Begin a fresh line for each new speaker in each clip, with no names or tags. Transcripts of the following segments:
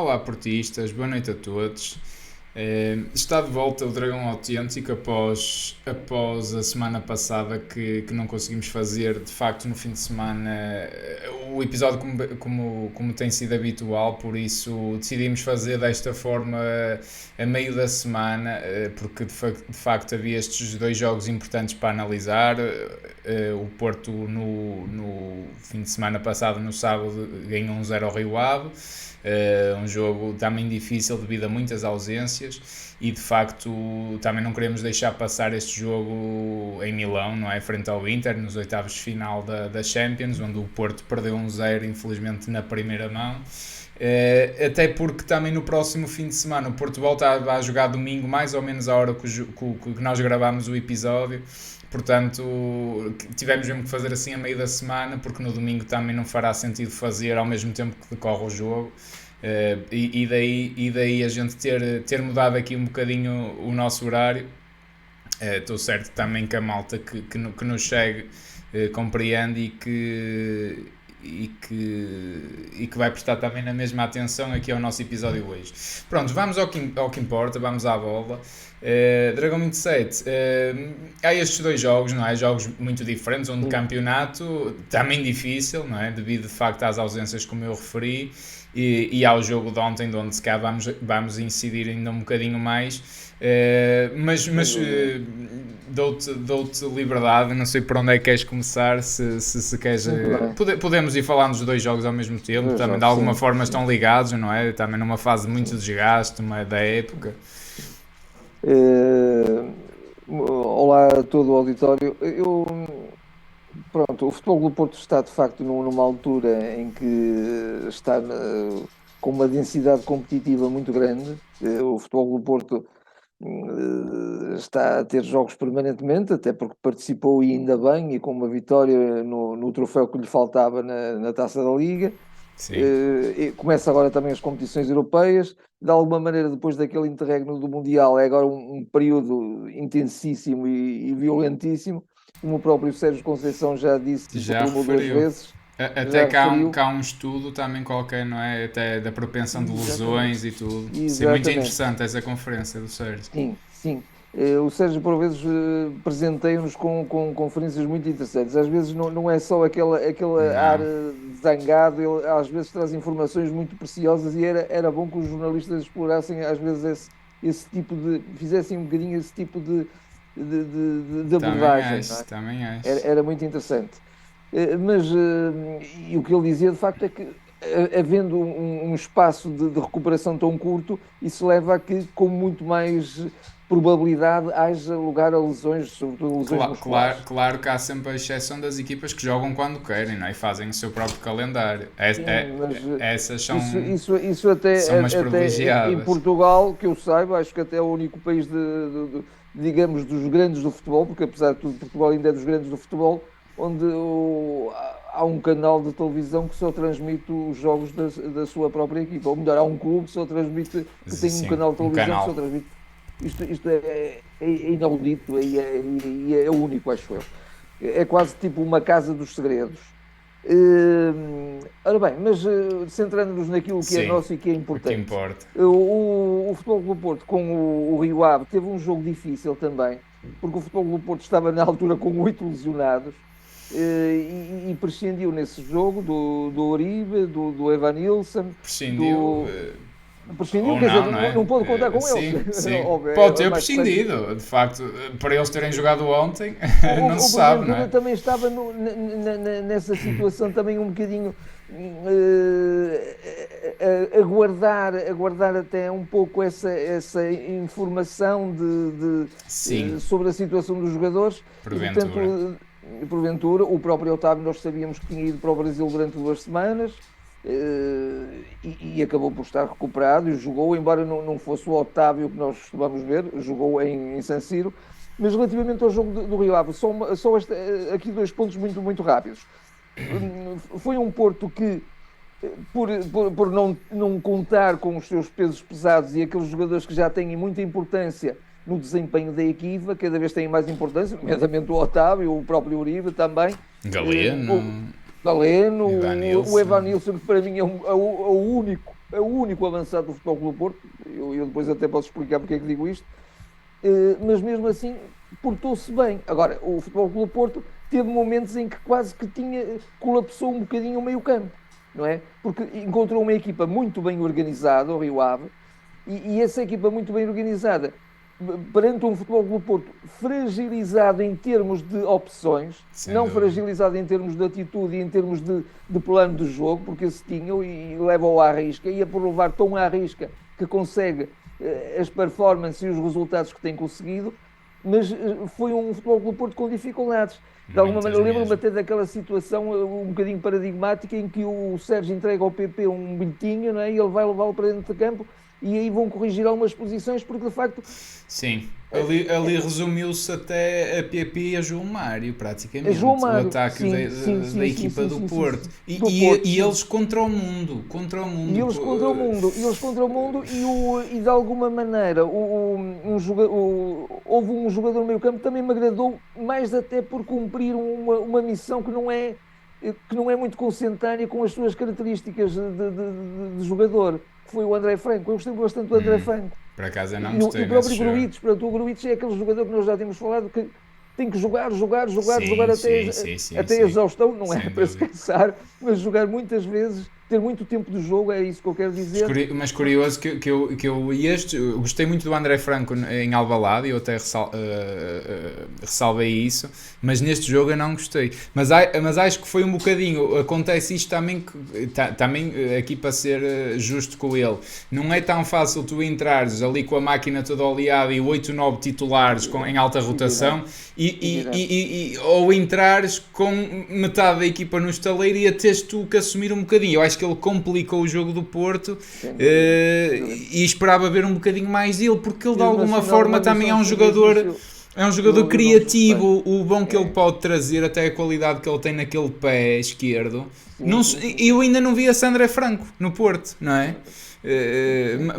Olá, portistas, boa noite a todos. Está de volta o Dragão Autêntico após a semana passada que não conseguimos fazer, de facto, no fim de semana o episódio como tem sido habitual, por isso decidimos fazer desta forma a meio da semana, porque de facto havia estes dois jogos importantes para analisar. O Porto no fim de semana passado, no sábado, ganhou 1-0 ao Rio Ave. Um jogo também difícil devido a muitas ausências e de facto também não queremos deixar passar este jogo em Milão, não é? Frente ao Inter, nos oitavos de final da Champions, onde o Porto perdeu 1-0 infelizmente na primeira mão. Até porque também no próximo fim de semana o Porto volta a jogar domingo, mais ou menos à hora que nós gravámos o episódio. Portanto, tivemos mesmo que fazer assim a meio da semana, porque no domingo também não fará sentido fazer ao mesmo tempo que decorre o jogo. E daí a gente ter mudado aqui um bocadinho o nosso horário. Estou certo também que a malta que nos segue compreende e que vai prestar também na mesma atenção aqui ao nosso episódio hoje. Pronto, vamos ao que importa, vamos à bola. Dragão 27, há estes dois jogos, não é? Jogos muito diferentes, um de campeonato também difícil, não é? Devido de facto às ausências como eu referi, e ao jogo de ontem, de onde se calhar vamos incidir ainda um bocadinho mais. Mas dou-te liberdade, não sei por onde é que queres começar, se queres. Podemos ir falando dos dois jogos ao mesmo tempo, também de alguma forma estão ligados, não é? Também numa fase de muito desgaste, não é? Da época.
Olá a todo o auditório. Pronto, o Futebol do Porto está de facto numa altura em que está com uma densidade competitiva muito grande. O Futebol do Porto está a ter jogos permanentemente, até porque participou e ainda bem, e com uma vitória no troféu que lhe faltava na Taça da Liga. Começa agora também as competições europeias. De alguma maneira, depois daquele interregno do Mundial, é agora um período intensíssimo e violentíssimo. Como o próprio Sérgio Conceição já disse,
Já
uma ou duas
referiu.
vezes,
Até
já
cá
referiu.
um estudo também qualquer, não é? Até da propensão de lesões
Exatamente.
e tudo. Sim, muito
Exatamente.
interessante essa conferência do Sérgio.
Sim, sim. O Sérgio, por vezes, presenteia-nos com conferências muito interessantes. Às vezes não é só aquele ar
Não,
zangado, ele às vezes traz informações muito preciosas e era bom que os jornalistas explorassem, às vezes, esse tipo fizessem um bocadinho esse tipo de
também
abordagem, não
acho,
é?
também
Era,
acho.
era muito interessante. Mas e o que ele dizia de facto é que, havendo um espaço de recuperação tão curto, isso leva a que, com muito mais probabilidade, haja lugar a lesões, sobretudo lesões musculares.
Claro que há sempre a exceção das equipas que jogam quando querem, não é? E fazem o seu próprio calendário.
Sim, mas
Essas
isso
são umas
até em
privilegiadas.
Portugal, que eu saiba, acho que até é o único país digamos, dos grandes do futebol, porque apesar de tudo, Portugal ainda é dos grandes do futebol, onde há um canal de televisão que só transmite os jogos da sua própria equipa. Ou melhor, há um clube que só transmite, que tem um
Sim,
canal de
um
televisão que só
canal.
transmite. Isto é inaudito e é único, acho eu. É quase tipo uma casa dos segredos. Ora bem, mas centrando-nos naquilo que é
Sim,
nosso e que é
o que
importante,
importa.
o Futebol Clube do Porto com o Rio Ave teve um jogo difícil também, porque o Futebol Clube do Porto estava na altura com 8 lesionados, e prescindiu nesse jogo do Uribe, do Evanilson,
Prescindiu,
do. Prescindiu,
ou
quer dizer,
não, não é?
não pôde contar com eles.
Sim, sim.
Óbvio,
Pode
é
ter
mais correto.
prescindido, de facto, para eles terem jogado ontem, não
Ou
se sabe, não
porventura
é?
também estava nessa situação também um bocadinho, aguardar até um pouco essa informação
Sim,
sobre a situação dos jogadores e,
porventura.
portanto, porventura, o próprio Otávio, nós sabíamos que tinha ido para o Brasil durante 2 semanas, e acabou por estar recuperado e jogou, embora não fosse o Otávio que nós costumamos ver, jogou em San Siro. Mas relativamente ao jogo do Rio Ave, aqui 2 pontos muito, muito rápidos. Foi um Porto que, por não contar com os seus pesos pesados e aqueles jogadores que já têm muita importância no desempenho da equipa, cada vez têm mais importância, nomeadamente o Otávio, o próprio Uribe também,
Galeno
o Galeno,
e
o
Vanilson.
Evanilson, que para mim é o único. é o único avançado do Futebol Clube do Porto. Eu depois até posso explicar porque é que digo isto. Mas mesmo assim portou-se bem. Agora, o Futebol Clube do Porto teve momentos em que quase que colapsou um bocadinho o meio-campo, não é? Porque encontrou uma equipa muito bem organizada, o Rio Ave, e essa equipa muito bem organizada, perante um Futebol Clube do Porto fragilizado em termos de opções,
Sem
não
dúvida.
fragilizado em termos de atitude e em termos de plano de jogo, porque esse tinham e leva-o à risca, ia por levar tão à risca que consegue as performances e os resultados que tem conseguido, mas foi um Futebol Clube do Porto com dificuldades. De alguma
Muitas
maneira, lembro-me
mesmo.
até daquela situação um bocadinho paradigmática em que o Sérgio entrega ao PP um bilhetinho, não é? E ele vai levá-lo para dentro de campo e aí vão corrigir algumas posições, porque de facto
Sim, ali resumiu-se até a PP e a João Mário,
é João
praticamente, o
Mário,
ataque
sim, sim,
da
sim, sim,
equipa
sim,
do
sim, sim,
Porto.
sim. Do Porto,
E
sim.
eles contra o
E
mundo.
eles contra o mundo, e eles contra o mundo, e de alguma maneira houve um jogador no meio campo que também me agradou, mais até por cumprir uma missão que não é muito concentrada com as suas características de jogador, que foi o André Franco. Eu gostei bastante do André
Hum,
Franco.
por acaso eu não
E
gostei
o
nesse
próprio
jogo.
Gruitch, portanto, o Gruitch é aquele jogador que nós já temos falado que tem que jogar, jogar, jogar, jogar
Sim, sim, sim, sim,
até a
sim.
exaustão, não é
Sem
para se
dúvida.
cansar, mas jogar muitas vezes, ter muito tempo de jogo, é isso que eu quero dizer.
Mas curioso eu gostei muito do André Franco em Alvalade, eu até ressalvei isso, mas neste jogo eu não gostei. Mas acho que foi um bocadinho, acontece isto também, também aqui para ser justo com ele, não é tão fácil tu entrares ali com a máquina toda oleada e 8 9 titulares em
Evidente,
alta rotação
evidente, evidente,
ou entrares com metade da equipa no estaleiro e a teres tu que assumir um bocadinho. Eu acho que ele complicou o jogo do Porto
sem dúvida, sem dúvida.
e esperava ver um bocadinho mais dele, porque ele de
Mesmo
alguma
assim, em alguma
forma também
missão de sacrifício,
é um
eu,
jogador
eu não desgostei.
criativo, o bom que ele
É,
pode trazer, até a qualidade que ele tem naquele pé esquerdo.
sim, sim, sim,
Eu
sim.
ainda não vi a Sandra Franco no Porto, não é?
Sim.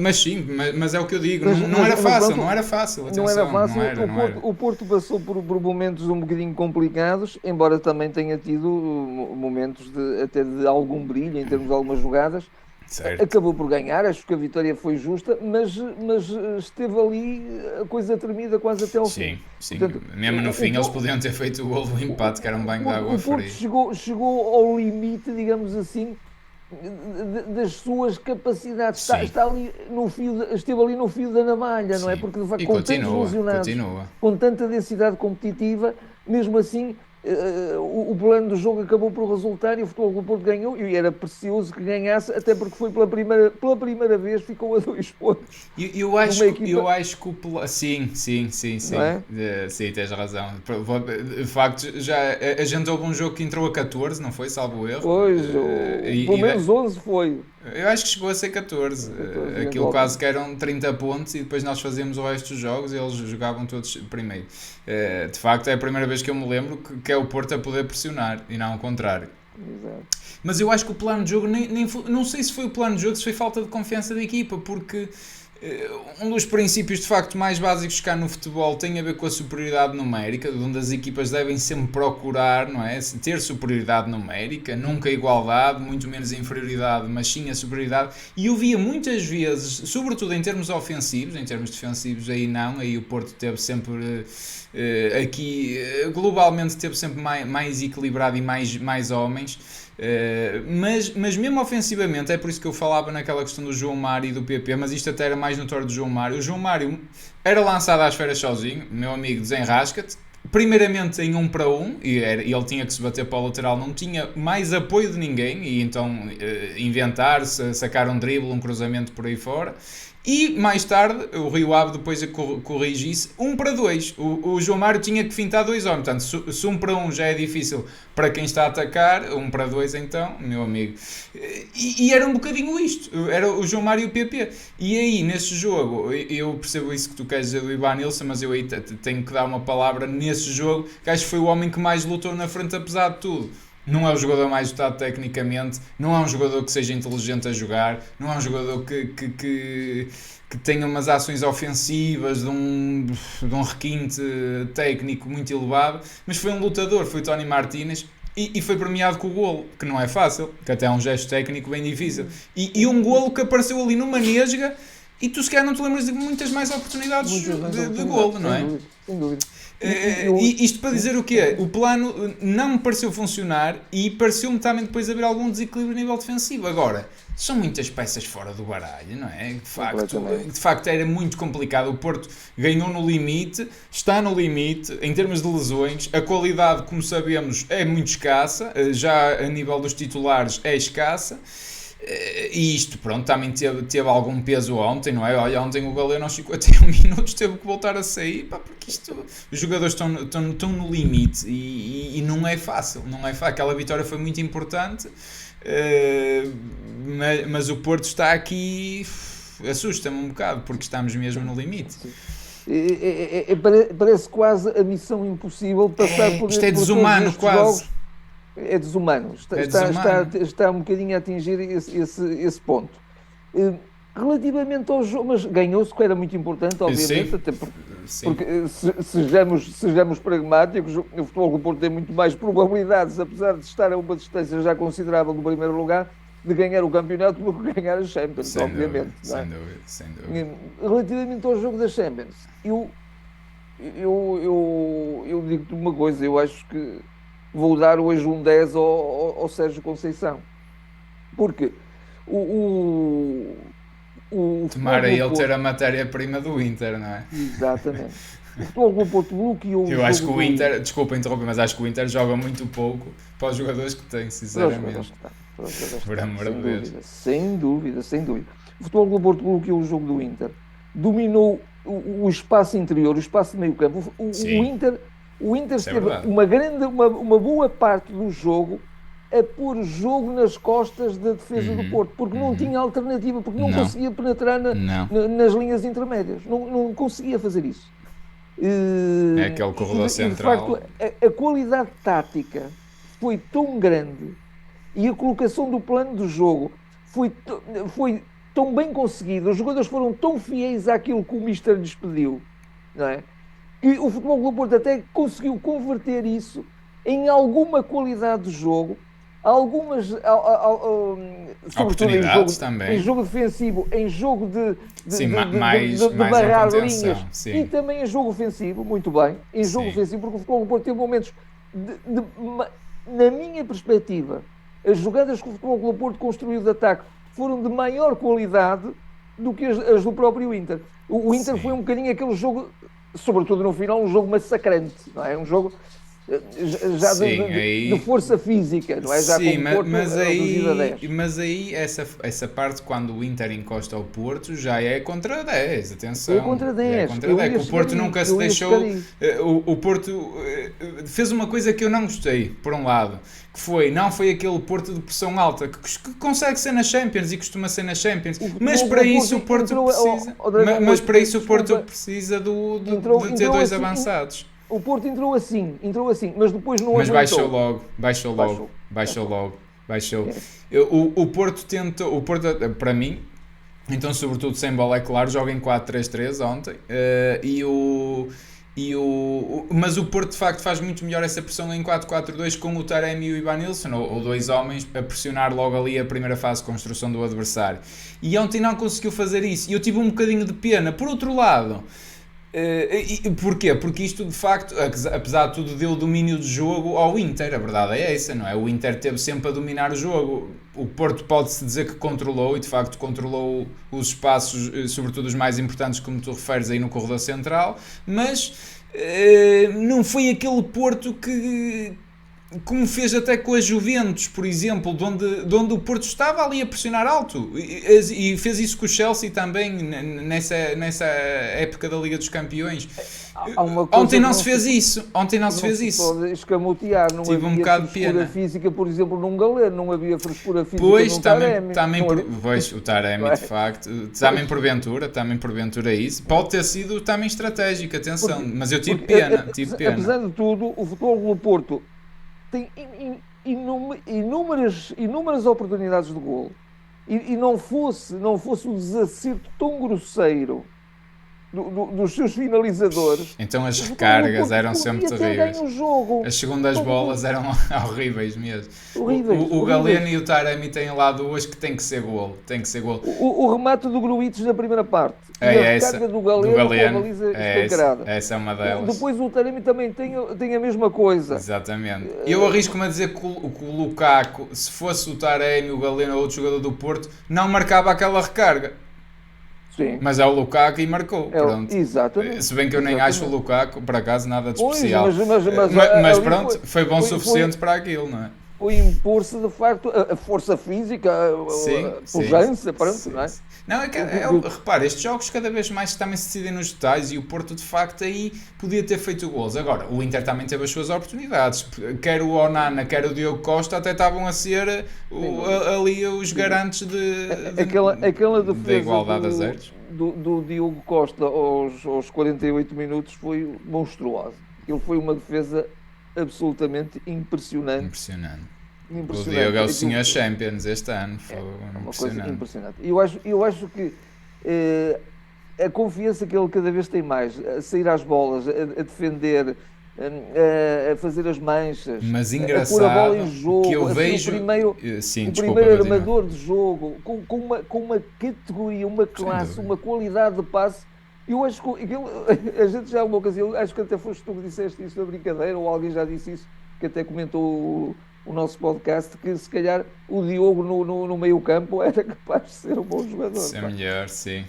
Mas sim, mas é o que eu digo,
Mas
não
pronto,
era fácil,
não era
atenção,
fácil.
não era.
O Porto passou por momentos um bocadinho complicados, embora também tenha tido momentos até de algum brilho em termos de algumas jogadas.
Certo.
Acabou por ganhar, acho que a vitória foi justa, mas esteve ali a coisa tremida quase até ao fim.
Sim, sim.
Portanto,
Mesmo no fim eles podiam ter feito o gol do empate, que era um banho de água
O Porto
fria.
chegou ao limite, digamos assim, das suas capacidades.
Sim.
Está ali no fio, esteve ali no fio da navalha, não é?
Sim.
Porque de facto,
E
com tantos
continua,
lesionados,
continua.
com tanta densidade competitiva, mesmo assim, o plano do jogo acabou por resultar e o Futebol Clube do Porto ganhou e era precioso que ganhasse, até porque foi pela primeira vez, ficou a 2 pontos numa
Eu
equipa,
acho que sim, sim, sim,
não
sim.
é?
Sim, tens razão. De facto, já a gente houve um jogo que entrou a 14, não foi? Salvo erro.
Pois, pelo menos 11 foi,
Eu acho que chegou a ser 14.
14
Aquilo quase
eventualmente.
que eram 30 pontos e depois nós fazíamos o resto dos jogos e eles jogavam todos primeiro. De facto, é a primeira vez que eu me lembro que é o Porto a poder pressionar e não o contrário.
Exato.
Mas eu acho que o plano de jogo, não sei se foi o plano de jogo, se foi falta de confiança da equipa, porque um dos princípios de facto mais básicos cá no futebol tem a ver com a superioridade numérica, onde as equipas devem sempre procurar, não é? Ter superioridade numérica, nunca igualdade, muito menos inferioridade, mas sim a superioridade. E eu via muitas vezes, sobretudo em termos ofensivos, em termos defensivos, aí não, aí o Porto teve sempre. Aqui globalmente teve sempre mais equilibrado e mais homens. Mas mesmo ofensivamente, é por isso que eu falava naquela questão do João Mário e do PP, mas isto até era mais notório do João Mário. O João Mário era lançado às férias sozinho, meu amigo, desenrasca-te. Primeiramente em 1 para 1, e ele tinha que se bater para o lateral, não tinha mais apoio de ninguém, e então inventar, sacar um drible, um cruzamento por aí fora. E mais tarde, o Rio Ave depois corrigisse 1 para 2. O João Mário tinha que fintar 2 homens. Portanto, se 1 para 1 já é difícil para quem está a atacar, 1 para 2 então, meu amigo. E era um bocadinho isto. Era o João Mário e o PP. E aí, nesse jogo, eu percebo isso que tu queres dizer do Ivan Nilsson, mas eu aí tenho que dar uma palavra nesse jogo, que acho que foi o homem que mais lutou na frente, apesar de tudo. Não é o jogador mais dotado tecnicamente, não é um jogador que seja inteligente a jogar, não é um jogador que tenha umas ações ofensivas de um requinte técnico muito elevado, mas foi um lutador, foi Tony Martínez. e foi premiado com o golo, que não é fácil, que até é um gesto técnico bem difícil. E um golo que apareceu ali numa nesga e tu se calhar não te lembras de muitas mais oportunidades de golo, não é?
Sem dúvida.
E isto para dizer o quê? O plano não me pareceu funcionar e pareceu-me também depois haver algum desequilíbrio a nível defensivo. Agora, são muitas peças fora do baralho, não é? De facto era muito complicado. O Porto ganhou no limite, está no limite em termos de lesões. A qualidade, como sabemos, é muito escassa. Já a nível dos titulares é escassa. E isto, pronto, também teve algum peso ontem, não é? Olha, ontem o Galeno aos 51 minutos teve que voltar a sair, pá, porque isto, os jogadores estão no limite e não é fácil, não é fácil. Aquela vitória foi muito importante, mas o Porto está aqui, assusta-me um bocado, porque estamos mesmo no limite.
Parece quase a missão impossível passar por
isto é desumano, quase.
Jogos. É desumano. Está um bocadinho a atingir esse ponto. Relativamente ao jogo, mas ganhou-se, que era muito importante, obviamente, até porque sejamos pragmáticos, o Futebol do Porto tem muito mais probabilidades, apesar de estar a uma distância já considerável do primeiro lugar, de ganhar o campeonato do que ganhar a Champions, obviamente.
Sem dúvida.
Relativamente ao jogo da Champions, eu digo-te uma coisa, eu acho que vou dar hoje um 10 ao Sérgio Conceição. Porque
tomara ele ter a matéria-prima do Inter, não é?
Exatamente. O Futebol do Porto bloqueou.
Eu acho que o Inter, desculpa interromper, mas acho que o Inter joga muito pouco para os jogadores que tem, sinceramente. Por amor de Deus.
Sem dúvida. O Futebol do Porto bloqueou o jogo do Inter. Dominou o espaço interior, o espaço de meio campo. O Inter esteve uma boa parte do jogo a pôr o jogo nas costas da defesa do Porto, porque não tinha alternativa, porque não conseguia penetrar nas linhas intermédias. Não conseguia fazer isso.
É aquele corredor central.
De facto, a qualidade tática foi tão grande e a colocação do plano do jogo foi tão bem conseguida, os jogadores foram tão fiéis àquilo que o Mister lhes pediu, não é? E o Futebol do Porto até conseguiu converter isso em alguma qualidade de jogo, algumas
oportunidades também.
Em jogo defensivo, em jogo de
mais
barrar linhas, e também em jogo ofensivo, muito bem, em jogo ofensivo, porque o Futebol do Porto teve momentos na minha perspectiva, as jogadas que o Futebol do Porto construiu de ataque foram de maior qualidade do que as do próprio Inter. O Inter foi um bocadinho aquele jogo, sobretudo no final, um jogo massacrante, não é? Um jogo já de força física, não é? Já
sim, mas aí essa parte, quando o Inter encosta ao Porto, já é contra 10, atenção.
É contra 10.
O Porto nunca se deixou... O Porto fez uma coisa que eu não gostei, por um lado, que não foi aquele Porto de pressão alta, que consegue ser na Champions e costuma ser na Champions, mas para isso o Porto precisa... Mas para isso o Porto precisa de ter dois avançados.
O Porto entrou assim, mas depois não
aguentou. Mas baixou logo. O Porto tentou, para mim, então sobretudo sem bola, é claro, joga em 4-3-3 ontem, mas o Porto de facto faz muito melhor essa pressão em 4-4-2 com o Taremi e o Ivanilson, ou dois homens a pressionar logo ali a primeira fase de construção do adversário. E ontem não conseguiu fazer isso, e eu tive um bocadinho de pena. Por outro lado... porquê? Porque isto de facto, apesar de tudo, deu domínio de jogo ao Inter, a verdade é essa, não é? O Inter teve sempre a dominar o jogo. O Porto pode-se dizer que controlou, e de facto controlou os espaços, sobretudo os mais importantes, como tu referes aí no corredor central, mas não foi aquele Porto como fez até com a Juventus, por exemplo, de onde o Porto estava ali a pressionar alto, e fez isso com o Chelsea também nessa época da Liga dos Campeões. Ontem não se fez isso.
Pode escamotear, não havia frescura física, por exemplo, num Galeno, não havia frescura física num Taremi.
Pois, o Taremi, de facto, também porventura isso. Pode ter sido também estratégico, atenção, mas eu tive pena.
Apesar de tudo, o Futebol do Porto tem inúmeras oportunidades de golo, e não fosse um desacerto tão grosseiro dos seus finalizadores.
Então as
O Futebol do
recargas
Porto
eram sempre
podia ter
terríveis.
ganho o jogo.
As segundas
O Futebol do
bolas eram horríveis mesmo.
Porto, horríveis,
O
horríveis.
Galeno e o Taremi têm lá duas que tem que ser golo. Tem que ser golo.
O remate do Gruitch na primeira parte e
É
a
essa.
recarga do
Do
Galeno com a
Galeno.
baliza
É
escancarada.
essa é uma delas.
Depois o Taremi também tem a mesma coisa.
Exatamente. Eu arrisco-me a dizer que o Lukaku, se fosse o Taremi, o Galeno ou outro jogador do Porto, não marcava aquela recarga.
Sim.
Mas é o Lukaku e marcou. Pronto.
Exatamente.
Se bem que eu nem
Exatamente.
acho o Lukaku, por acaso, nada de
Pois,
especial.
mas ali
Pronto, foi bom o suficiente para aquilo, não é?
foi impor-se de facto a força física, a pujança, pronto,
sim,
não é?
sim. Não, repara, estes jogos cada vez mais também se decidem nos detalhes e o Porto de facto aí podia ter feito golos. Agora, o Inter também teve as suas oportunidades. Quer o Onana, quer o Diogo Costa até estavam a ser ali os garantes
Aquela
da
defesa
igualdade a zeros.
do Diogo Costa aos 48 minutos foi monstruosa. Ele foi uma defesa absolutamente impressionante.
O Diogo é o senhor Champions este ano. Foi
uma coisa impressionante. Eu acho que a confiança que ele cada vez tem mais, a sair às bolas, a defender, a fazer as manchas,
mas
a pôr a bola em jogo,
que eu
vejo o primeiro armador de jogo, com uma categoria, uma classe, uma qualidade de passe. Eu acho que a gente já uma ocasião, acho que até foste tu que disseste isso na brincadeira, ou alguém já disse isso, que até comentou o nosso podcast, que se calhar o Diogo no meio campo era capaz de ser um bom jogador.
Ser melhor, sim.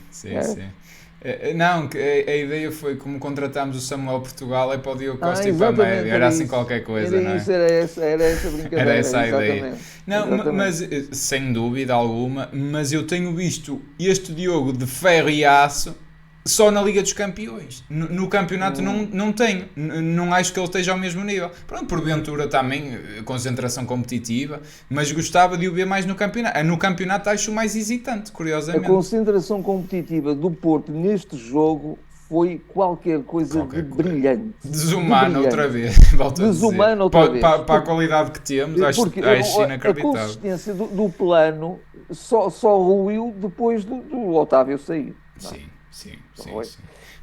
Não, a ideia foi como contratámos o Samuel Portugal, é para o Diogo Costa e para a média, era assim qualquer coisa, não é?
Era essa a brincadeira.
Era essa a ideia. Não,
exatamente.
mas sem dúvida alguma, mas eu tenho visto este Diogo de ferro e aço só na Liga dos Campeões. No campeonato não tenho. Não acho que ele esteja ao mesmo nível. Pronto, porventura também, concentração competitiva, mas gostava de o ver mais no campeonato. No campeonato acho mais hesitante, curiosamente.
A concentração competitiva do Porto neste jogo foi qualquer coisa de brilhante.
Desumano outra vez.
Desumano outra vez.
Para a qualidade que temos, acho inacreditável.
A consistência do plano só ruiu depois do Otávio sair.
Sim.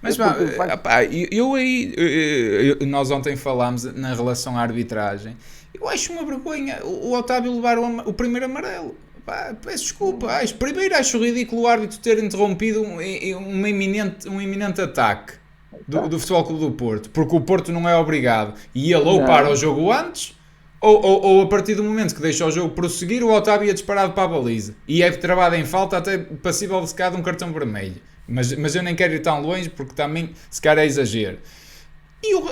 Mas eu aí, nós ontem falámos na relação à arbitragem. Eu acho uma vergonha o Otávio levar o primeiro amarelo. Peço desculpa. Primeiro acho ridículo o árbitro ter interrompido um iminente ataque do Futebol Clube do Porto, porque o Porto não é obrigado. E ele ou para o jogo antes, ou a partir do momento que deixa o jogo prosseguir, o Otávio é disparado para a baliza. E é travado em falta, até passível de secar de um cartão vermelho. Mas eu nem quero ir tão longe, porque também se calhar é exagero.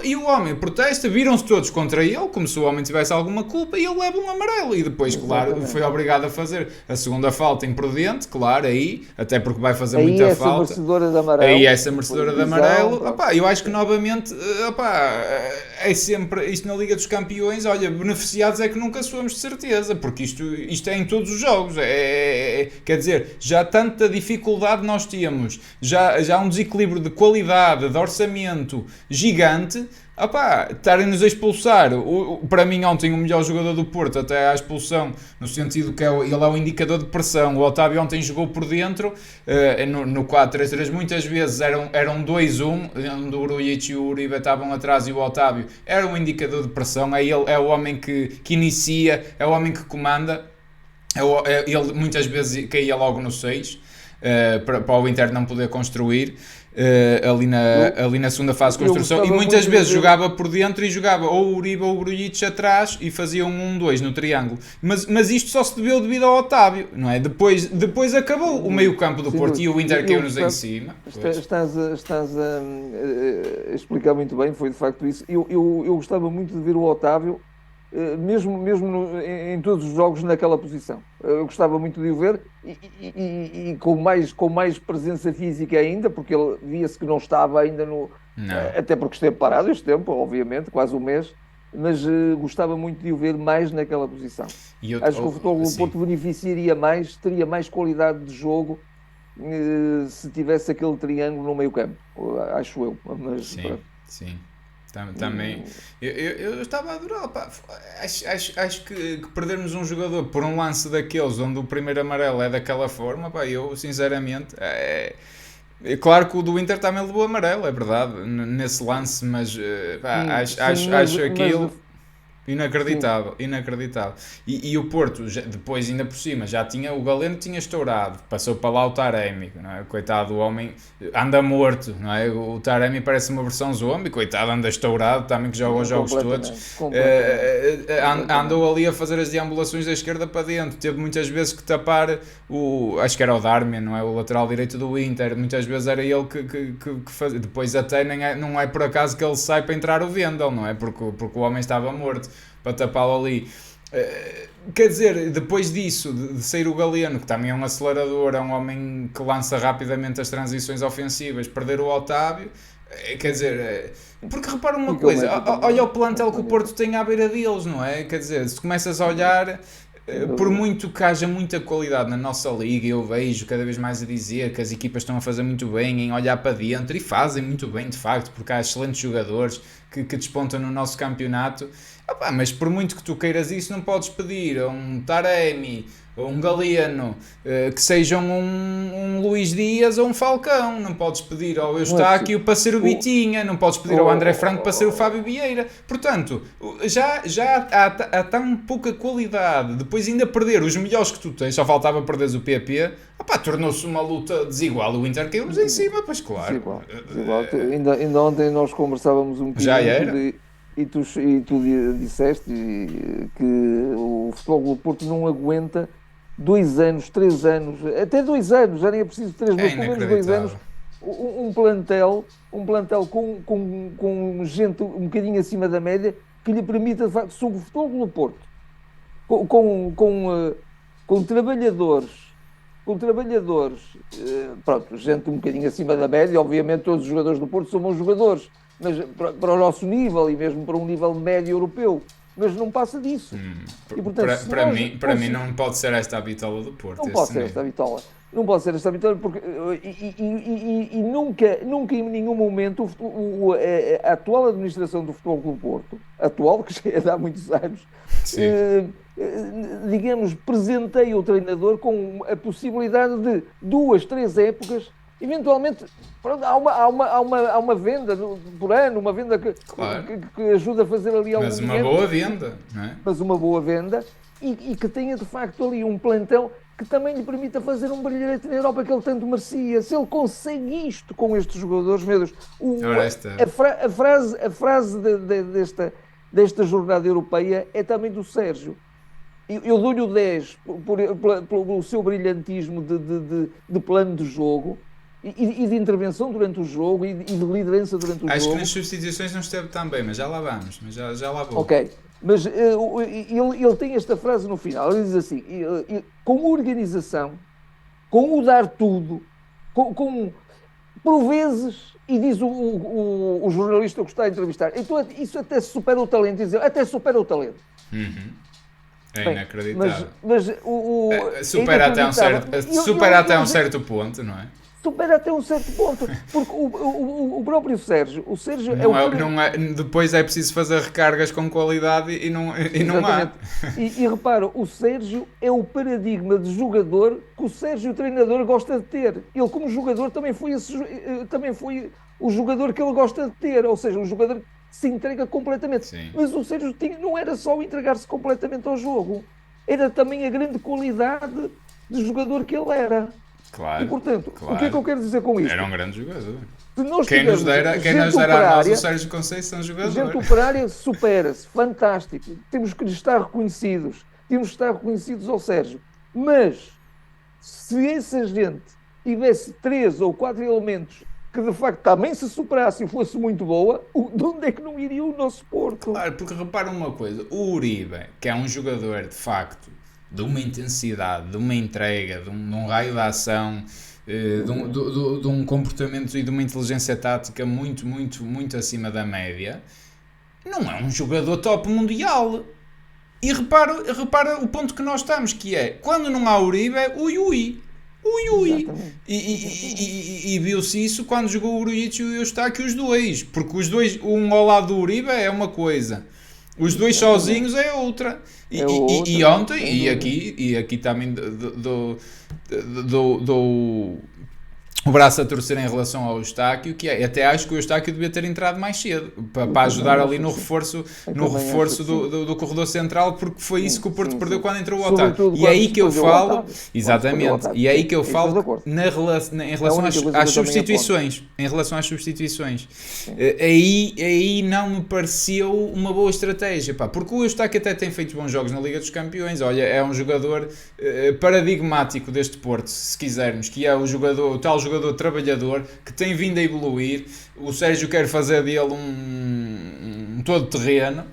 E o homem protesta, viram-se todos contra ele, como se o homem tivesse alguma culpa, e ele leva um amarelo. E depois, claro, foi obrigado a fazer a segunda falta imprudente, claro, aí, até porque vai fazer muita falta.
Merecedora de amarelo.
Aí essa merecedora de amarelo. Eu acho que novamente, é sempre, isto na Liga dos Campeões, olha, beneficiados é que nunca somos de certeza, porque isto é em todos os jogos. Quer dizer, já tanta dificuldade nós tínhamos, já um desequilíbrio de qualidade, de orçamento gigante. Estarem-nos a expulsar. Para mim ontem o melhor jogador do Porto até à expulsão, no sentido que ele é o indicador de pressão. O Otávio ontem jogou por dentro no 4-3-3, muitas vezes eram 2-1, onde o Grujic e o Uribe estavam atrás e o Otávio era um indicador de pressão. Ele é o homem que inicia, é o homem que comanda. Ele muitas vezes caía logo no 6 para o Inter não poder construir. Ali na segunda fase de construção, e muitas vezes jogava por dentro e jogava ou o Uribe ou o Grujic atrás e fazia um 1-2 no triângulo, mas isto só se deveu devido ao Otávio, não é? Depois acabou o meio campo do Porto e o Inter caiu-nos em cima.
Estás a explicar muito bem, foi de facto isso. Eu gostava muito de ver o Otávio mesmo em todos os jogos naquela posição. Eu gostava muito de o ver e com mais presença física ainda, porque ele via-se que não estava ainda até porque esteve parado este tempo, obviamente, quase um mês, mas gostava muito de o ver mais naquela posição. Acho que o Futebol do Porto beneficiaria mais, teria mais qualidade de jogo se tivesse aquele triângulo no meio campo, acho eu. Mas,
sim. Também eu estava a adorar. Acho que perdermos um jogador por um lance daqueles onde o primeiro amarelo é daquela forma, eu sinceramente É claro que o do Inter também levou amarelo, é verdade, nesse lance, mas pá,
Sim,
acho
mas
aquilo.
sim,
Inacreditável, inacreditável. E o Porto, depois ainda por cima, já tinha, o Galeno tinha estourado, passou para lá o Taremi, não é? Coitado, o homem anda morto, não é? O Taremi parece uma versão zombie, coitado, anda estourado, também que joga os jogos todos. Andou
completamente.
ali a fazer as deambulações da esquerda para dentro, teve muitas vezes que tapar acho que era o Darmian, não é? O lateral direito do Inter, muitas vezes era ele que fazia. Depois até não é por acaso que ele sai para entrar o Vendel, não é? Porque o homem estava morto para tapá-lo ali. Quer dizer, depois disso, de sair o Galeno, que também é um acelerador, é um homem que lança rapidamente as transições ofensivas, perder o Otávio, quer dizer, porque repara uma
E que o
coisa,
Messi
olha
também,
o plantel que o
magnífico,
Porto tem à beira deles, não é? Quer dizer, se começas a olhar,
sem
por
dúvida.
muito que haja muita qualidade na nossa liga, eu vejo cada vez mais a dizer que as equipas estão a fazer muito bem em olhar para dentro, e fazem muito bem de facto, porque há excelentes jogadores que despontam no nosso campeonato. Opa, mas por muito que tu queiras isso, não podes pedir a um Taremi, a um Galeno, que sejam um Luís Dias ou um Falcão. Não podes pedir ao
Não é possível.
Eustáquio para ser o
O,
Vitinha, não podes pedir ao André Franco para ser o
o,
Fábio Vieira. Portanto, já há tão pouca qualidade. Depois ainda perder os melhores que tu tens, só faltava perderes o PP. Opa, tornou-se uma luta desigual. O Inter caiu-nos em cima, pois claro.
desigual, desigual. Ainda ontem nós conversávamos um
Já
bocadinho
era.
e tu disseste que o Futebol do Porto não aguenta 2 anos, 3 anos, até 2 anos, já nem é preciso três,
É
mas pelo menos 2 anos,
inacreditável.
um plantel com gente um bocadinho acima da média que lhe permita, de facto, sobre o Futebol do Porto, com, com, com, eh, com trabalhadores, pronto, gente um bocadinho acima da média, obviamente todos os jogadores do Porto são bons jogadores, mas para o nosso nível e mesmo para um nível médio europeu, mas não passa disso. E portanto,
Para,
se
para
nós
mim, para mim
conseguimos,
não pode ser esta a bitola do Porto,
não pode
este
ser
nível.
esta vitória. Não pode ser esta vitória porque e nunca em nenhum momento a atual administração do Futebol Clube do Porto, atual, que já é de há muitos anos,
Sim.
eh, digamos, presenteia o treinador com a possibilidade de 2, 3 épocas, eventualmente, pronto, há uma venda por ano, uma venda que,
Claro.
que ajuda a fazer ali algum
Mas uma
dinheiro,
boa venda, não é?
mas uma boa venda e que tenha de facto ali um plantel que também lhe permita fazer um brilharete na Europa que ele tanto merecia. Se ele consegue isto com estes jogadores, meu Deus,
Ora esta.
a frase desta jornada europeia é também do Sérgio. Eu dou-lhe o 10 pelo seu brilhantismo de plano de jogo e de intervenção durante o jogo e de liderança durante o
Acho que nas
jogo.
substituições não esteve tão bem, mas já lá vamos, mas já lá vou.
Ok, mas ele tem esta frase no final. Ele diz assim: com organização, com o dar tudo, por vezes, e diz o jornalista que está a entrevistar, então isso até supera o talento, diz ele, até supera o talento.
É
Bem, mas,
inacreditável.
mas é inacreditável.
Supera até um certo ponto, não é?
Supera até um certo ponto, porque o próprio Sérgio, o Sérgio é o
Não é, não é, depois é preciso fazer recargas com qualidade e não há.
exatamente. E repara, o Sérgio é o paradigma de jogador que o Sérgio, o treinador, gosta de ter. Ele, como jogador, também foi o jogador que ele gosta de ter, ou seja, um jogador que se entrega completamente.
Sim,
Mas o Sérgio não era só entregar-se completamente ao jogo, era também a grande qualidade de jogador que ele era. E,
claro,
portanto, o que é que
claro.
eu quero dizer com
Era
isto?
um grande jogador.
Se nós
Quem
tivermos
nos dera a nós o Sérgio Conceição
gente
jogador.
operária supera-se, fantástico. Temos que lhe estar reconhecidos. Temos que estar reconhecidos ao Sérgio. Mas, se essa gente tivesse 3 ou 4 elementos que de facto também se superassem e fosse muito boa, de onde é que não iria o nosso Porto?
Claro, porque repara uma coisa, o Uribe, que é um jogador de facto de uma intensidade, de uma entrega, de um raio de ação, de um comportamento e de uma inteligência tática muito, muito, muito acima da média, não é um jogador top mundial. E repara o ponto que nós estamos, que é, quando não há Uribe, ui ui. Ui ui.
Exatamente. Exatamente.
E viu-se isso quando jogou o Grujic e o Eustáquio, os dois. Porque os dois, um ao lado do Uribe é uma coisa. Os dois
Exatamente.
sozinhos é outra.
É
E
outra,
ontem,
sem dúvida.
e aqui também dou o braço a torcer em relação ao Eustáquio, que até acho que o Eustáquio devia ter entrado mais cedo, para ajudar ali no reforço do corredor central, porque foi isso que o Porto perdeu quando entrou o Otávio. E é aí que eu falo, exatamente, e é aí que eu falo em relação às substituições. Em relação às substituições. Aí não me pareceu uma boa estratégia, pá, porque o Eustáquio até tem feito bons jogos na Liga dos Campeões. Olha, é um jogador paradigmático deste Porto, se quisermos, que é o tal jogador trabalhador que tem vindo a evoluir. O Sérgio quer fazer dele um todo-terreno,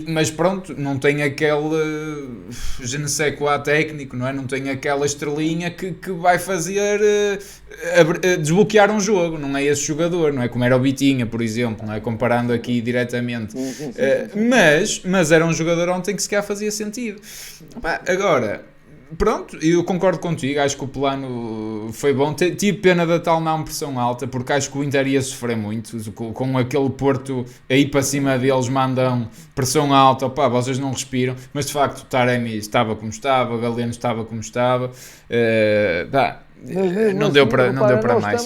mas pronto, não tem aquele je ne sais quoi técnico, não é? Não tem aquela estrelinha que vai fazer desbloquear um jogo. Não é esse jogador, não é como era o Vitinha, por exemplo, não é? Comparando aqui diretamente.
Sim.
Mas era um jogador ontem que sequer fazia sentido. Agora, pronto, eu concordo contigo, acho que o plano foi bom. Tive pena da tal não pressão alta, porque acho que o Inter ia sofrer muito com aquele Porto aí para cima deles, mandam pressão alta, opá, vocês não respiram, mas de facto o Taremi estava como estava, o Galeno estava como estava, não deu para mais.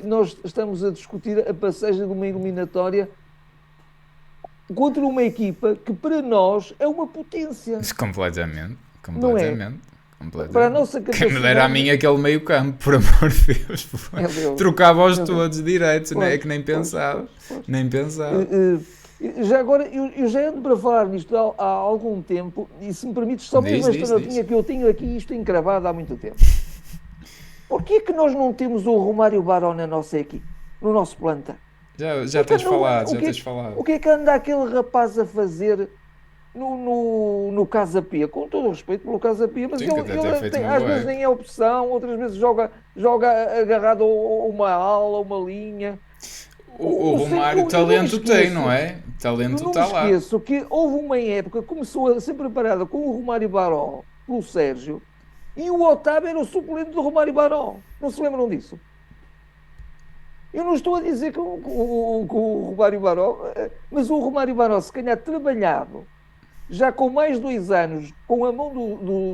Nós estamos a discutir a passagem de uma eliminatória contra uma equipa que para nós é uma potência.
Completamente.
Para a nossa capacidade...
Quem me dera a mim aquele meio campo, por amor de Deus. Trocava-os todos direitos, não é que nem pensava. Nem pensava.
Já agora, eu já ando para falar nisto há algum tempo, e se me permites, só mesmo esta notinha que eu tenho aqui, isto encravado há muito tempo. Porquê é que nós não temos o Romário Baró na nossa equipe, no nosso planta?
Já tens falado.
O que é que anda aquele rapaz a fazer no Casa Pia? Com todo o respeito pelo Casa Pia, mas ele às vezes nem é opção, outras vezes joga agarrado a uma ala, uma linha.
O Romário talento tem, não é? Talento está lá.
Não me esqueço que houve uma época que começou a ser preparada com o Romário Baró pelo Sérgio, e o Otávio era o suplente do Romário Baró. Não se lembram disso? Eu não estou a dizer que o Romário Baró, mas o Romário Baró, se calhar trabalhado já com mais 2 anos com a mão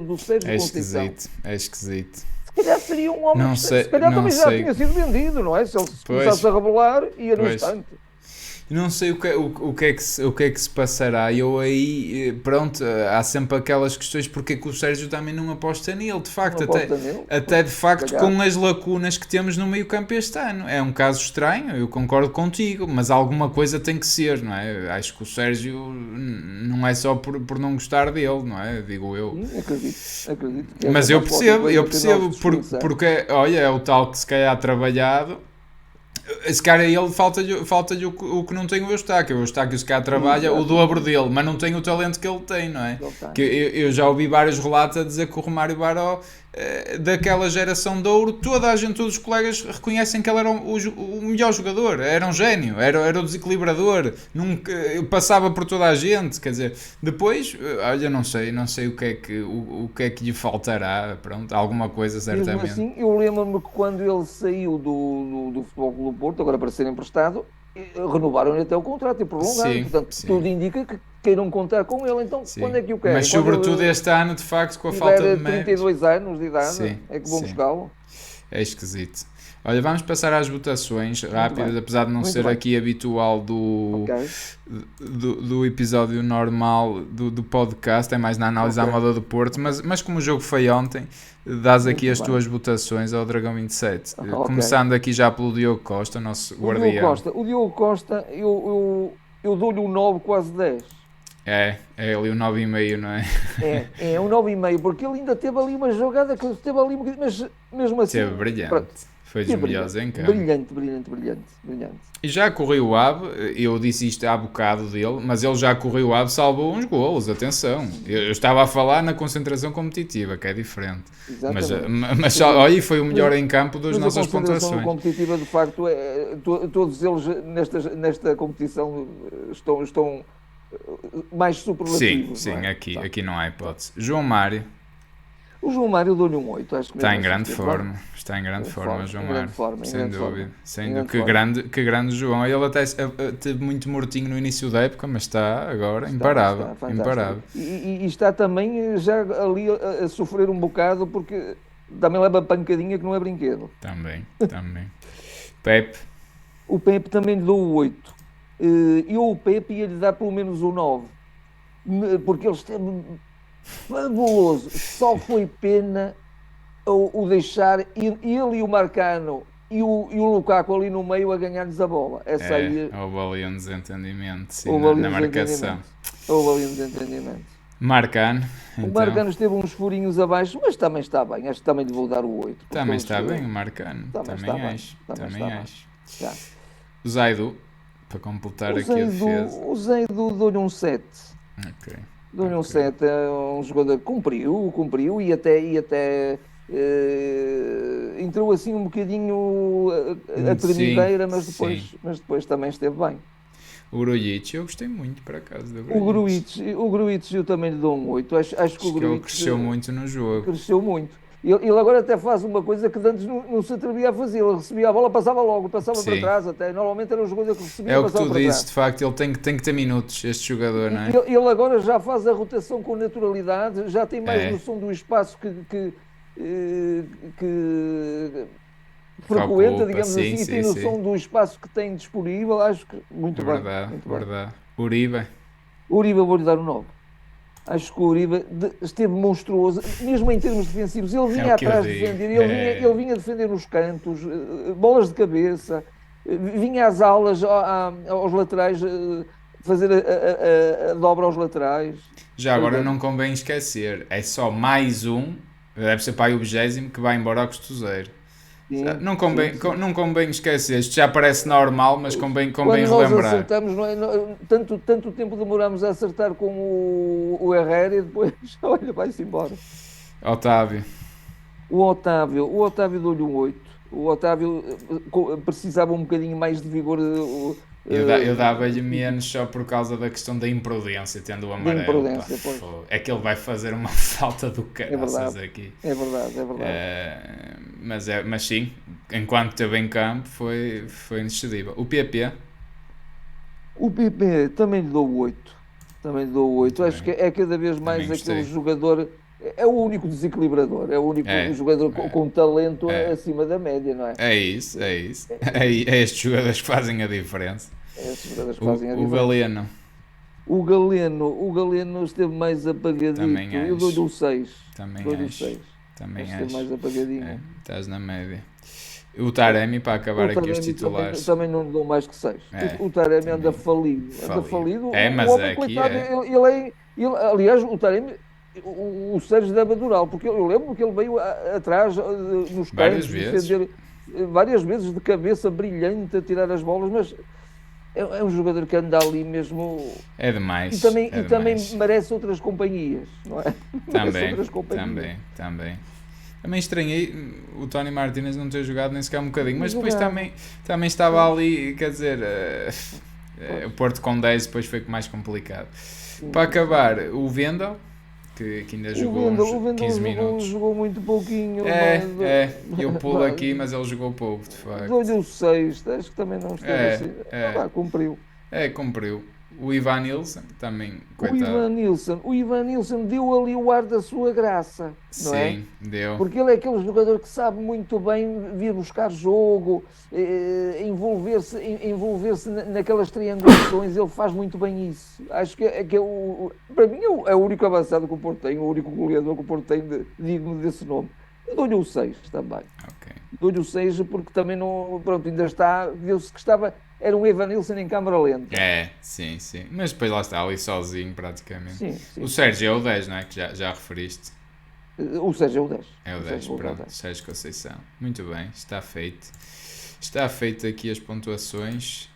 do Sérgio Conceição.
É esquisito.
Se calhar seria um homem se calhar também já tinha sido vendido, não é? Se ele começasse a revelar, ia no instante.
Não sei o que é que se passará. Eu aí, pronto, há sempre aquelas questões porque é que o Sérgio também não aposta nele, de facto, até de facto com as lacunas que temos no meio campo este ano. É um caso estranho, eu concordo contigo, mas alguma coisa tem que ser, não é? Acho que o Sérgio não é só por não gostar dele, não é? Digo eu.
Acredito.
Mas eu percebo, porque, olha, é o tal que se calhar trabalhado. Esse cara aí, falta-lhe o que não tem o Eustáquio. O Eustáquio se calhar trabalha o dobro dele, mas não tem o talento que ele tem, não é? Que eu já ouvi vários relatos a dizer que o Romário Baró, daquela geração de ouro, todos os colegas reconhecem que ele era o melhor jogador, era um gênio, era o desequilibrador, nunca, passava por toda a gente, quer dizer, depois, olha, não sei o que é que lhe faltará, pronto, alguma coisa certamente.
Mesmo assim, eu lembro-me que quando ele saiu do Futebol Clube do Porto, agora para ser emprestado, renovaram-lhe até o contrato e prolongaram, portanto, tudo indica que queiram contar com ele, então quando é que o querem?
Mas sobretudo este ano, de facto, com a falta de méritos.
32 anos de idade, é que vão buscá-lo.
É esquisito. Olha, vamos passar às votações rápidas, apesar de não ser aqui habitual do episódio normal do podcast, é mais na análise à moda do Porto, mas como o jogo foi ontem, dás aqui as tuas votações ao Dragão 27. Começando aqui já pelo Diogo Costa, nosso guardião.
O Diogo Costa, eu dou-lhe um 9, quase 10.
É ali um 9,5, não é?
É um 9,5, porque ele ainda teve ali uma jogada que esteve ali, mas mesmo assim...
Teve brilhante. Pronto. Foi dos melhores em campo.
Brilhante.
E já correu o AB, eu disse isto há bocado dele, mas ele já correu o AB, salvou uns golos, atenção. Eu estava a falar na concentração competitiva, que é diferente. Mas olha, foi o melhor em campo das nossas pontuações. A concentração
competitiva, de facto, todos eles nesta competição estão mais superlativos.
Sim, aqui não há hipótese. João Mário.
O João Mário deu-lhe um 8, acho que
está em grande forma. Está em grande forma, João Mário. Sem dúvida. Que grande João. Ele até teve muito mortinho no início da época, mas está agora imparável.
E está também já ali a sofrer um bocado, porque também leva pancadinha que não é brinquedo.
Também, também. Pepe,
O Pepe também lhe dou o 8. Eu o Pepe ia-lhe dar pelo menos o 9. Porque ele esteve fabuloso. Só foi pena o deixar ele e o Marcano e o Lukaku ali no meio a ganhar-lhes a bola. Essa aí
houve ali um desentendimento, sim,
houve ali
na
um
marcação.
desentendimento. Houve ali um desentendimento.
Marcano,
O
então.
Marcano esteve uns furinhos abaixo, mas também está bem. Acho que também lhe vou dar o 8.
Também está bem o Marcano, também
está
acho.
bem.
Também
Está
acho.
bem. Já.
O Zaidu, para completar
O
aqui a
Zaidu,
defesa.
o Zaidu dou-lhe um 7.
Ok.
Dou-lhe um
Ok.
7. É um jogador que cumpriu e até entrou assim um bocadinho a
Sim,
tremedeira, mas
sim.
depois também esteve bem.
O Grujic, eu gostei muito, por acaso, do
O
Grujic.
Gruitch, o Gruitch eu também lhe dou um 8. Acho que o
Acho que ele
Gruitch
cresceu muito no jogo.
cresceu muito. Ele agora até faz uma coisa que antes não se atrevia a fazer. Ele recebia a bola, passava logo, passava para
Sim.
trás até. Normalmente era o jogador que recebia
É
e
o que
passava
tu
para
dizes,
trás.
de facto, ele tem que ter minutos, este jogador, não é?
Ele agora já faz a rotação com naturalidade, já tem mais
É,
noção do espaço eh, que
que
frequenta,
ocupa,
digamos
sim,
assim, e tem
sim, sim.
noção do espaço que tem disponível. Acho que
É
muito bem,
verdade,
muito bem.
verdade. Uribe,
O Uribe eu vou-lhe dar um 9. Acho que o Uribe esteve monstruoso, mesmo em termos defensivos. Ele
é o
vinha
que eu
atrás
digo.
defender, ele
É,
vinha defender nos cantos, bolas de cabeça, vinha às aulas, aos laterais, fazer a dobra aos laterais.
já agora
Olha,
não convém esquecer, é só mais um, deve ser para aí o 20º, que vai embora ao costuzeiro.
sim,
Não
sim,
convém,
sim.
não convém esquecer, isto já parece normal, mas convém
Quando nós
relembrar.
acertamos, não é, tanto tempo demoramos a acertar com o Herrera e depois, olha, vai-se embora.
Otávio,
O Otávio deu-lhe um 8. O Otávio precisava um bocadinho mais de vigor
eu dava-lhe
físico,
menos só por causa da questão da imprudência, tendo o
de
amarelo. Pá,
imprudência, pois.
é que ele vai fazer uma falta do
É
caraças
verdade,
aqui.
é verdade, é verdade.
Mas sim, enquanto esteve em campo foi inexcedível. O PP,
O PP também lhe dou o 8. Também lhe dou o 8.
muito
Acho que
bem,
é cada vez
também
mais aquele
gostei.
jogador. É o único desequilibrador, é o único
É,
jogador
é,
com talento
é.
acima da média, não é?
É isso, é isso. É estes jogadores que fazem a diferença.
Esses jogadores que fazem a
O
diferença.
Galeno,
O Galeno esteve mais
também
apagadito. Eu dou-lhe
acho.
um 6.
Também
Dou-lhe um
acho.
6. Acho
Também
que esteve
acho.
mais
É,
apagadinho.
estás na média. O Taremi, para
O
acabar aqui os
Taremi também,
titulares.
também não lhe dou mais que 6.
É,
O Taremi anda
também
falido. Anda
falido.
falido.
É,
O
mas
homem,
aqui
coitado,
é.
aliás, o Taremi, o Sérgio deve adorá-lo, porque eu lembro que ele veio atrás, nos
Várias
cantos,
vezes.
defender várias vezes de cabeça brilhante a tirar as bolas, mas é um jogador que anda ali mesmo
É
e
demais.
também,
É
e também
demais.
merece outras companhias, não é? Merece
Também,
outras companhias.
também, também. Também estranhei o Tony Martínez não ter jogado nem sequer um bocadinho, mas depois
Jogava.
também estava
Pois,
ali, quer dizer, o
pois.
Porto com 10 depois foi mais complicado.
Sim,
Para
sim, sim.
acabar, o Vendel, que ainda
O
jogou
Wendel,
uns
o Wendel
15
jogou,
minutos.
jogou muito pouquinho,
Eu pulo aqui, mas ele jogou pouco, de
dou-lhe
facto.
o 6, acho que também não esteve
É,
assim.
é,
Vá, cumpriu.
cumpriu. O Ivan Nilsson, também,
O
coitado.
Ivan Nilsson deu ali o ar da sua graça, não é?
Sim, deu.
Porque ele é aquele jogador que sabe muito bem vir buscar jogo, envolver-se naquelas triangulações, ele faz muito bem isso. Acho para mim é o único avançado que o Porto tem, o único goleador que o Porto tem digno desse nome. Eu dou-lhe o 6 também.
Ok.
Dou-lhe o 6 porque também não, pronto, ainda está, viu-se que era um Evanilson em câmara lenta.
É, sim, sim. Mas depois lá está, ali sozinho praticamente.
Sim,
O
sim, sim.
Sérgio é o 10, não é? Que já referiste.
O Sérgio é o 10.
É o
O
10,
Sérgio voltou ao
pronto.
10.
Sérgio Conceição. Muito bem, está feito. Está feito aqui as pontuações.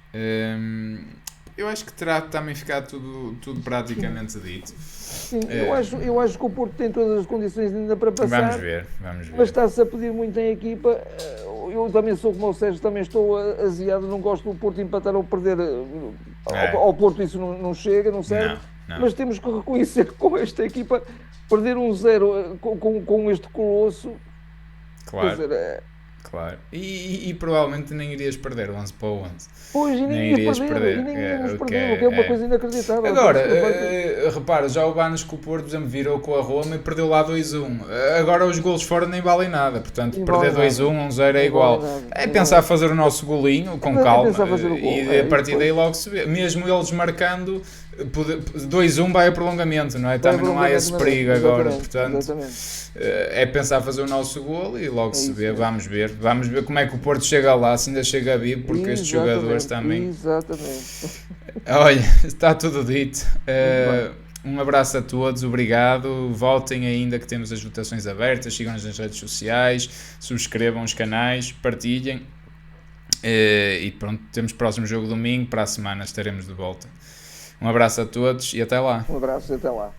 Eu acho que terá também ficado tudo praticamente dito.
Sim, eu acho que o Porto tem todas as condições ainda para
Vamos
passar,
ver, vamos
mas
ver.
está-se a pedir muito em equipa. Eu também sou como o Sérgio, também estou aziado, não gosto do Porto empatar ou perder.
É,
Ao Porto isso não chega, não serve,
não, não.
mas temos que reconhecer que com esta equipa, perder um 0 com este colosso, quer
Claro.
dizer,
Claro. E provavelmente nem irias perder o 11 para o 11.
Pois, e
Nem
nem ia
irias
perder, e
perder.
nem íamos
O que
perder, o que é uma
é.
coisa inacreditável.
Agora,
Parece
repara, já o Banos com o Porto, por exemplo, virou com a Roma e perdeu lá 2-1. Agora os golos fora nem valem nada. Portanto,
nem
perder
vale nada. Nem
1-1, 1-0 é
vale
igual.
nada.
É
Nem
pensar
vale.
fazer o nosso golinho com
É
calma
pensar fazer o gol.
e a
E
partir
depois
daí logo se vê. Mesmo eles marcando, 2-1 vai a prolongamento, não é?
vai
Também não há esse
prolongamento,
perigo agora.
exatamente,
Portanto,
exatamente.
é pensar fazer o nosso golo e logo
É
se
isso
vê.
mesmo.
Vamos ver como é que o Porto chega lá, se ainda chega vivo, porque estes jogadores também.
Exatamente.
Olha, está tudo dito.
Muito bem.
Um abraço a todos, obrigado. Voltem ainda que temos as votações abertas, sigam-nos nas redes sociais, subscrevam os canais, partilhem. E pronto, temos próximo jogo domingo, para a semana estaremos de volta. Um abraço a todos e até lá.
Um abraço e até lá.